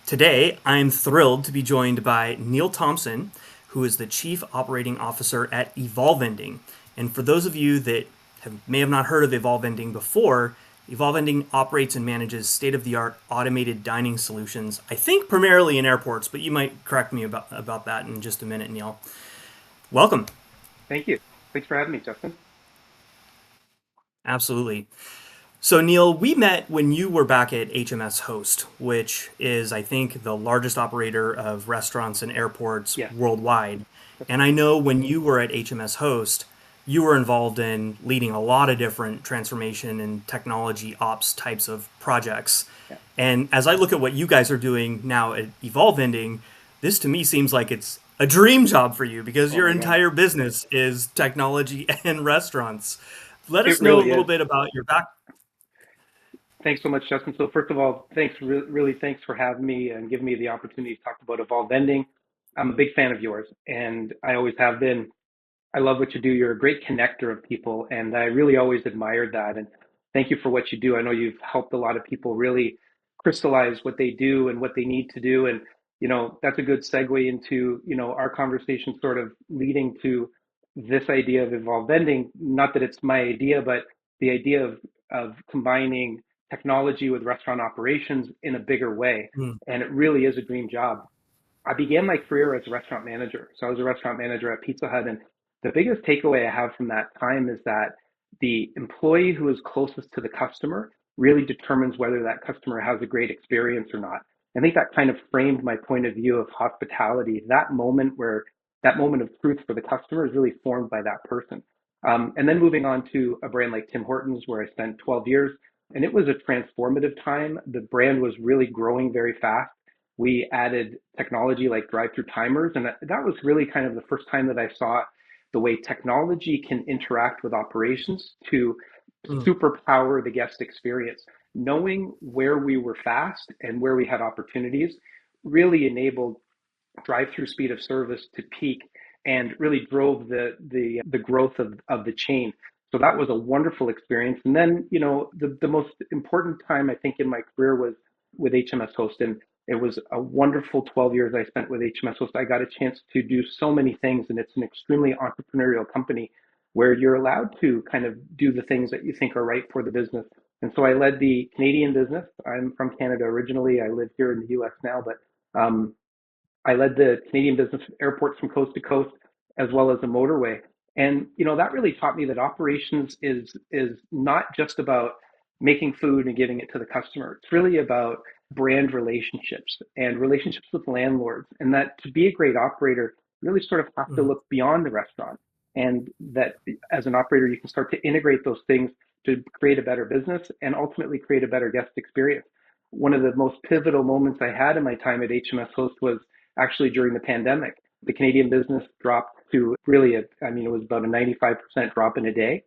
Today, I'm thrilled to be joined by Neil Thompson, who is the Chief Operating Officer at Evolvending. And for those of you that may have not heard of Evolvending before, Evolvending operates and manages state-of-the-art automated dining solutions, I think primarily in airports, but you might correct me about that in just a minute, Neil. Welcome. Thank you. Thanks for having me, Justin. Absolutely. So, Neil, we met when you were back at HMS Host, which is, I think, the largest operator of restaurants and airports Yes, worldwide. that's And right. I know when you were at HMS Host, you were involved in leading a lot of different transformation and technology ops types of projects. Yeah. And as I look at what you guys are doing now at Evolvending, this to me seems like it's a dream job for you because Oh your my God. entire business is technology and restaurants. Let It us know a really little is. bit about your back. Thanks so much, Justin. So first of all, really thanks for having me and giving me the opportunity to talk about Evolvending. I'm a big fan of yours, and I always have been. I love what you do. You're a great connector of people, and I really always admired that. And thank you for what you do. I know you've helped a lot of people really crystallize what they do and what they need to do. And that's a good segue into our conversation, sort of leading to this idea of evolved vending. Not that it's my idea, but the idea of combining technology with restaurant operations in a bigger way. Mm, And it really is a dream job. I began my career as a restaurant manager. So I was a restaurant manager at Pizza Hut. And the biggest takeaway I have from that time is that the employee who is closest to the customer really determines whether that customer has a great experience or not. I think that kind of framed my point of view of hospitality. That moment of truth for the customer is really formed by that person. And then moving on to a brand like Tim Hortons, where I spent 12 years, and it was a transformative time. The brand was really growing very fast. We added technology like drive-through timers, and that was really kind of the first time that I saw the way technology can interact with operations to mm. superpower the guest experience. Knowing where we were fast and where we had opportunities really enabled drive-through speed of service to peak and really drove the growth of the chain. So that was a wonderful experience. And then, the most important time I think in my career was with HMS Host. And it was a wonderful 12 years I spent with HMS Host. I got a chance to do so many things, and it's an extremely entrepreneurial company where you're allowed to kind of do the things that you think are right for the business. And so I led the Canadian business. I'm from Canada originally. I live here in the US now, but I led the Canadian business airports from coast to coast, as well as the motorway. And that really taught me that operations is not just about making food and giving it to the customer. It's really about brand relationships and relationships with landlords. And that to be a great operator, you really sort of have to Mm. look beyond the restaurant. And that as an operator, you can start to integrate those things to create a better business and ultimately create a better guest experience. One of the most pivotal moments I had in my time at HMS Host was actually during the pandemic. The Canadian business dropped to really, it was about a 95% drop in a day.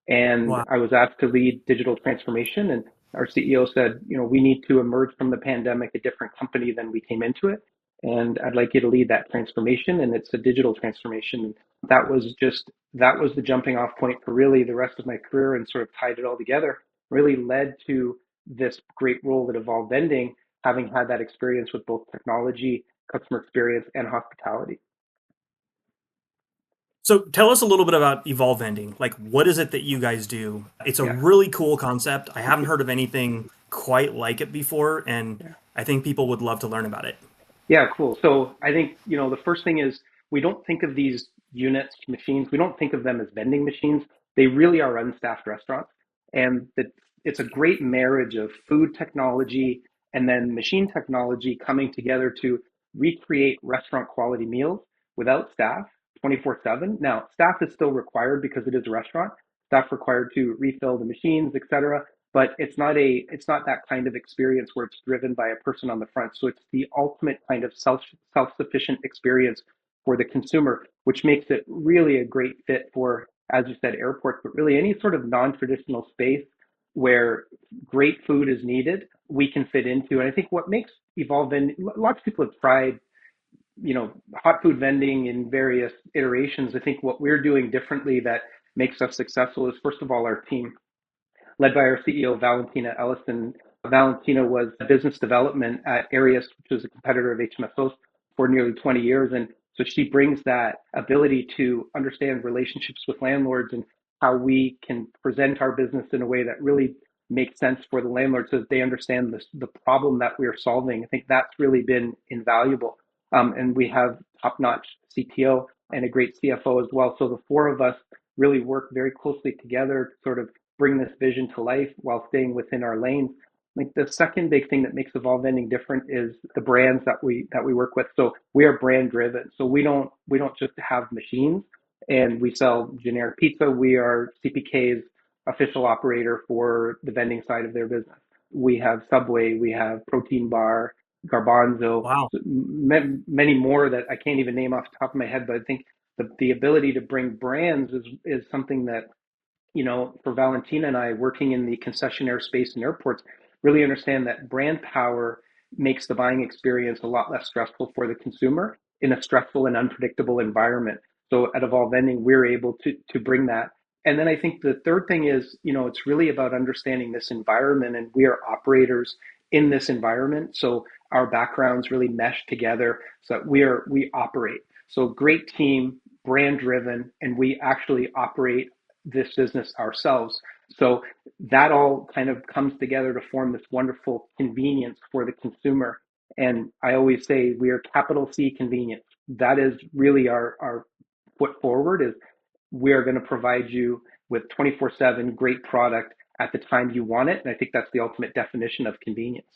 And Wow. I was asked to lead digital transformation. And our CEO said, we need to emerge from the pandemic a different company than we came into it. And I'd like you to lead that transformation. And it's a digital transformation. That was the jumping off point for really the rest of my career and sort of tied it all together, really led to this great role that evolved vending, having had that experience with both technology, customer experience, and hospitality. So tell us a little bit about Evolvending. Like, what is it that you guys do? It's a Yeah, really cool concept. I thank haven't you. heard of anything quite like it before, and Yeah. I think people would love to learn about it. Yeah, cool. So I think, the first thing is we don't think of these units, machines, we don't think of them as vending machines. They really are unstaffed restaurants. And that it's a great marriage of food technology and then machine technology coming together to recreate restaurant quality meals without staff 24/7. Now, staff is still required because it is a restaurant. Staff required to refill the machines, et cetera, but it's not that kind of experience where it's driven by a person on the front. So it's the ultimate kind of self-sufficient experience for the consumer, which makes it really a great fit for, as you said, airports, but really any sort of non-traditional space where great food is needed, we can fit into. And I think what makes Evolve, and lots of people have tried, hot food vending in various iterations. I think what we're doing differently that makes us successful is, first of all, our team led by our CEO, Valentina Ellison. Valentina was business development at Arias, which was a competitor of HMSO's for nearly 20 years. And so she brings that ability to understand relationships with landlords and how we can present our business in a way that really makes sense for the landlord so that they understand the problem that we are solving. I think that's really been invaluable. And we have top-notch CTO and a great CFO as well. So the four of us really work very closely together to sort of bring this vision to life while staying within our lanes. I think the second big thing that makes Evolvending different is the brands that we work with. So we are brand driven. So we don't just have machines and we sell generic pizza. We are CPK's official operator for the vending side of their business. We have Subway, we have Protein Bar, Garbanzo, Wow. many more that I can't even name off the top of my head. But I think the ability to bring brands is something that, for Valentina and I working in the concessionaire space in airports, really understand that brand power makes the buying experience a lot less stressful for the consumer in a stressful and unpredictable environment. So at Evolve Vending, we're able to bring that. And then I think the third thing is, it's really about understanding this environment, and we are operators in this environment. So our backgrounds really mesh together so that we operate. So great team, brand driven, and we actually operate this business ourselves. So that all kind of comes together to form this wonderful convenience for the consumer. And I always say we are capital C convenience. That is really our foot forward is we are going to provide you with 24/7 great product at the time you want it. And I think that's the ultimate definition of convenience.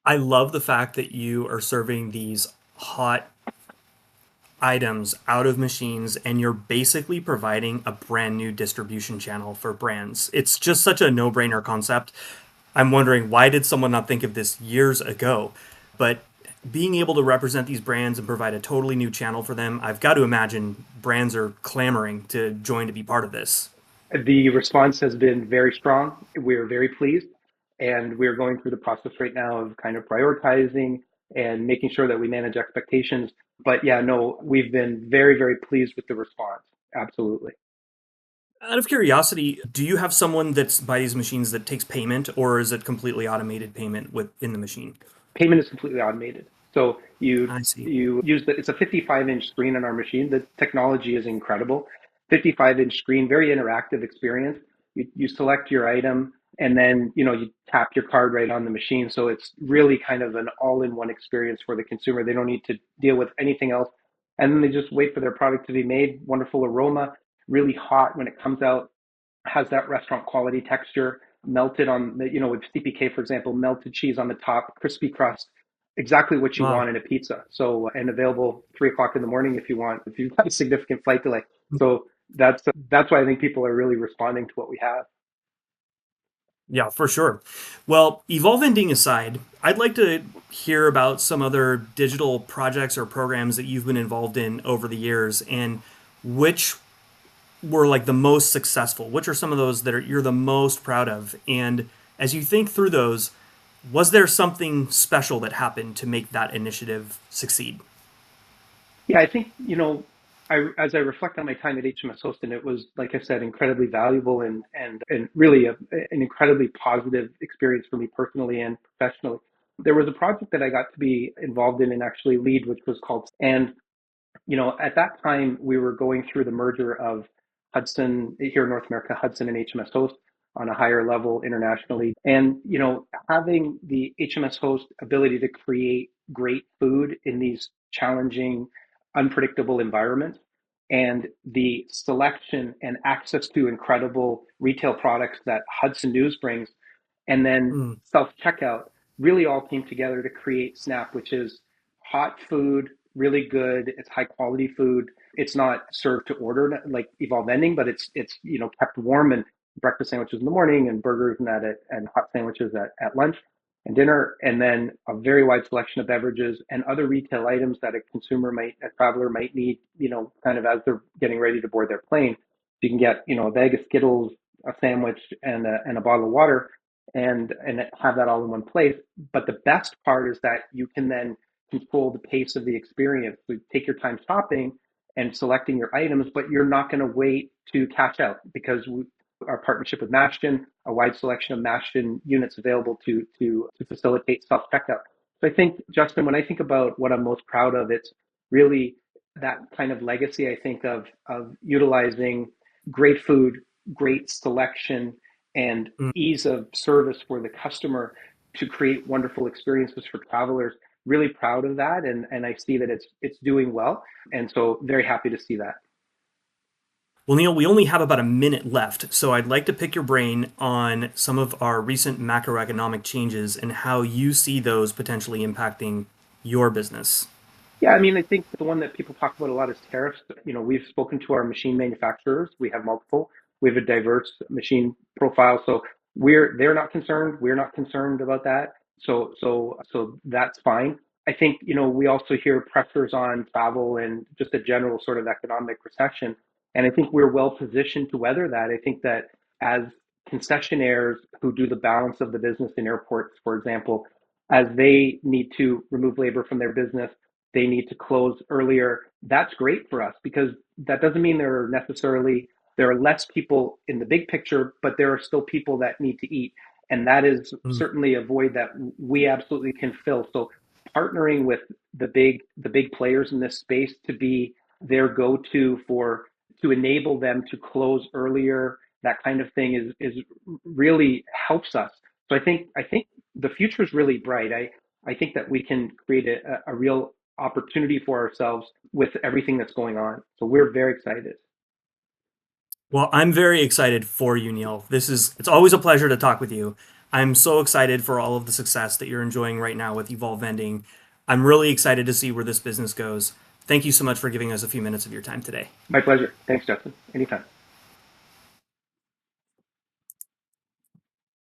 I love the fact that you are serving these hot items out of machines and you're basically providing a brand new distribution channel for brands. It's just such a no-brainer concept. I'm wondering, why did someone not think of this years ago? But being able to represent these brands and provide a totally new channel for them, I've got to imagine brands are clamoring to join to be part of this. The response has been very strong. We're very pleased. And we're going through the process right now of kind of prioritizing and making sure that we manage expectations. But yeah, no, we've been very, very pleased with the response. Absolutely. Out of curiosity, do you have someone that's by these machines that takes payment, or is it completely automated payment within the machine? Payment is completely automated. So you I see. you use it's a 55-inch screen on our machine. The technology is incredible. 55-inch screen, very interactive experience. You select your item and then you tap your card right on the machine. So it's really kind of an all-in-one experience for the consumer. They don't need to deal with anything else. And then they just wait for their product to be made. Wonderful aroma, really hot when it comes out, has that restaurant quality texture, melted on the, with CPK, for example, melted cheese on the top, crispy crust, exactly what you Wow. want in a pizza. So, and available 3 o'clock in the morning if you've got a significant flight delay. So that's why I think people are really responding to what we have. Yeah, for sure. Well, Evolve Ending aside, I'd like to hear about some other digital projects or programs that you've been involved in over the years and which were like the most successful. Which are some of those that you're the most proud of? And as you think through those, was there something special that happened to make that initiative succeed? Yeah, I think, as I reflect on my time at HMS Houston, it was, like I said, incredibly valuable and really an incredibly positive experience for me personally and professionally. There was a project that I got to be involved in and actually lead, which was called, and at that time, we were going through the merger of Hudson here in North America, Hudson and HMS Host on a higher level internationally. And, having the HMS Host ability to create great food in these challenging, unpredictable environments and the selection and access to incredible retail products that Hudson News brings, and then Mm, self checkout really all came together to create Snap, which is hot food, really good. It's high quality food. It's not served to order like Evolve Vending, but it's kept warm, and breakfast sandwiches in the morning and burgers and hot sandwiches at lunch and dinner, and then a very wide selection of beverages and other retail items that a traveler might need, kind of as they're getting ready to board their plane. You can get, a bag of Skittles, a sandwich, and a bottle of water, and have that all in one place. But the best part is that you can then control the pace of the experience. So take your time shopping and selecting your items, but you're not going to wait to cash out because our partnership with Mashton, a wide selection of Mashton units available to facilitate self checkout. So I think, Justin, when I think about what I'm most proud of, it's really that kind of legacy. I think of utilizing great food, great selection, and Mm. ease of service for the customer to create wonderful experiences for travelers. Really proud of that, and I see that it's doing well, and so very happy to see that. Well, Neil, we only have about a minute left, so I'd like to pick your brain on some of our recent macroeconomic changes and how you see those potentially impacting your business. Yeah, I mean, I think the one that people talk about a lot is tariffs. You know, we've spoken to our machine manufacturers. We have multiple. We have a diverse machine profile, so they're not concerned. We're not concerned about that. So that's fine. I think, you know, we also hear pressures on travel and just a general sort of economic recession, and I think we're well positioned to weather that. I think that as concessionaires who do the balance of the business in airports, for example, as they need to remove labor from their business, they need to close earlier. That's great for us because that doesn't mean there are less people in the big picture, but there are still people that need to eat. And that is Mm. certainly a void that we absolutely can fill. So partnering with the big players in this space to be their go-to for to enable them to close earlier, that kind of thing is really helps us. So I think the future is really bright. I think that we can create a real opportunity for ourselves with everything that's going on. So we're very excited. Well, I'm very excited for you, Neil. It's always a pleasure to talk with you. I'm so excited for all of the success that you're enjoying right now with Evolvending. I'm really excited to see where this business goes. Thank you so much for giving us a few minutes of your time today. My pleasure. Thanks, Justin. Anytime.